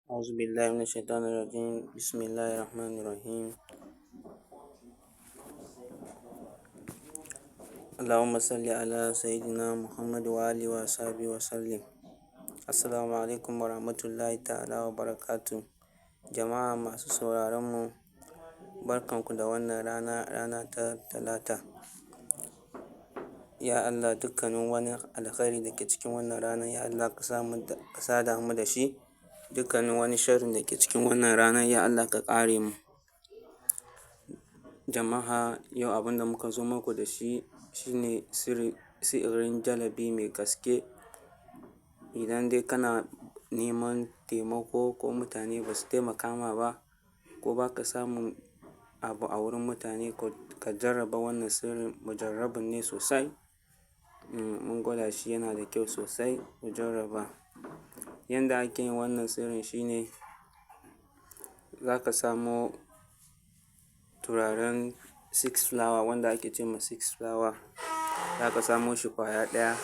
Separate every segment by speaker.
Speaker 1: أعوذ بالله من الشيطان الرجيم. بسم الله الرحمن الرحيم. اللهم صل على سيدنا محمد وآله وصحبه وسلم. Assalamu alaikum warahmatullahi ta'ala wa barakatuh. Jama'a masu sauraron mu, barkanku da wannan rana ta Talata. Ya Allah, dukkanin wani alkhairi da ke cikin wannan rana, ya Allah ka sada mu da shi. Dukkanin wani sharri da ke cikin wannan rana, ya Allah ka kare mu. Jama'a, yau abin da muka zo muku da shi shine sirrin jalabi mai gaske. Idan dai kana neman taimako ko mutane ba su taimaka ma ba, ko ba ka samun abu a wurin mutane, ka jarraba wannan sirrin. Mujarrabin ne sosai. Mun gwada shi, yana da kyau sosai. Ku jarraba. Yanda ake yin wannan sirrin shine za ka samo turaren six flower wanda ake ce ma six flower. Za ka samo shi ƙwaya ɗaya.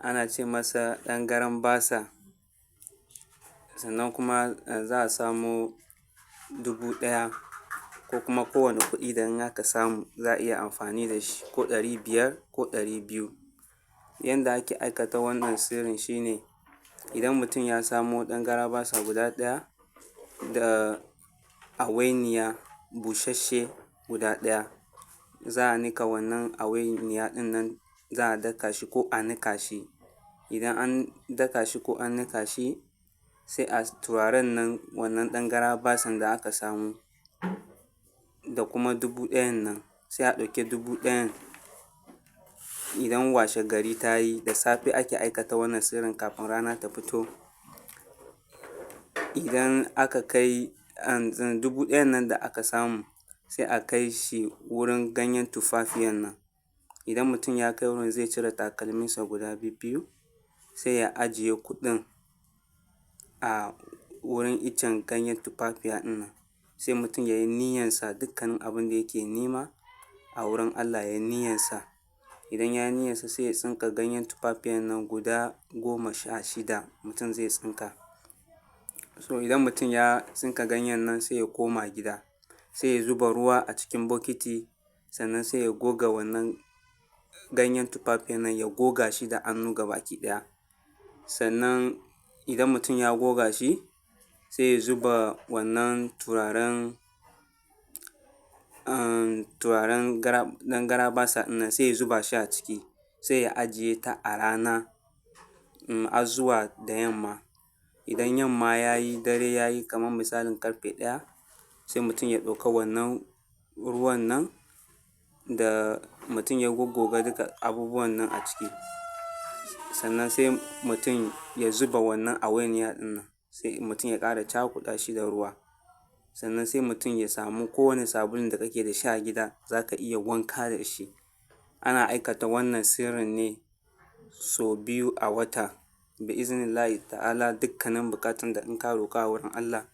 Speaker 1: Ana ce masa ɗan garan basa. Sannan kuma za a samo 1000 ko kuma kowane kuɗi da in aka samu za a iya amfani da shi, ko 500 ko 200. Yanda ake aikata wannan sirrin shine idan mutum ya samo ɗan garabasa guda ɗaya da awainiya busasshe guda ɗaya, za a niƙa wannan awainiya ɗin nan, za a daka shi ko a niƙa shi. Idan an daka shi ko an niƙa shi, sai a turaren nan, wannan ɗan garabasan da aka samu da kuma 1000 nan, sai a ɗauki 1000. Idan washe gari ta yi, da safe ake aikata wannan sirrin kafin rana ta fito. Idan aka kai 1000 nan da aka samu, sai a kai shi wurin ganyen tumfafiyan nan. Idan mutum ya kai wurin, zai cire takalminsa guda biyu, sai ya ajiye kuɗin a wurin icen ganyen tumfafiya ɗin nan. Sai mutum ya yi niyyansa, dukkanin abin da yake nema a wurin Allah ya yi niyyansa. Idan ya yi niyyansa, sai ya tsinka ganyen tumfafiyan nan guda 16 mutum zai tsinka. So idan mutum ya tsinka ganyen nan, sai ya koma gida, sai ya zuba ruwa a cikin bokiti, sannan sai ya goga wannan ganyen tumfafiyan nan, ya goga shi da hannu gabaki ɗaya. Sannan idan mutum ya goga shi, sai ya zuba wannan turaren ɗan garabasa ɗin nan, sai ya zuba shi a ciki, sai ya ajiye ta a rana har zuwa da yamma. Idan yamma ya yi, dare ya yi, kamar misalin ƙarfe 1, sai mutum ya ɗauka wannan ruwan nan da mutum ya goggoga duka abubuwan nan a ciki. Sannan sai mutum ya zuba wannan awainiya ɗin nan, sai mutum ya ƙara cakuɗa shi da ruwa. Sannan sai mutum ya samu kowane sabulun da kake da shi a gida, za ka iya wanka da shi. Ana aikata wannan sirrin ne sau 2 a wata. Bi'iznillahi ta'ala, dukkanin buƙatun da in ka roƙa a wurin Allah,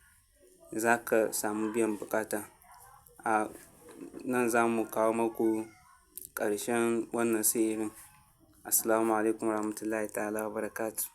Speaker 1: za ka samu biyan buƙata. A nan za mu kawo muku ƙarshen wannan sirrin. Assalamu alaikum warahmatullahi ta'ala wa barakatuh.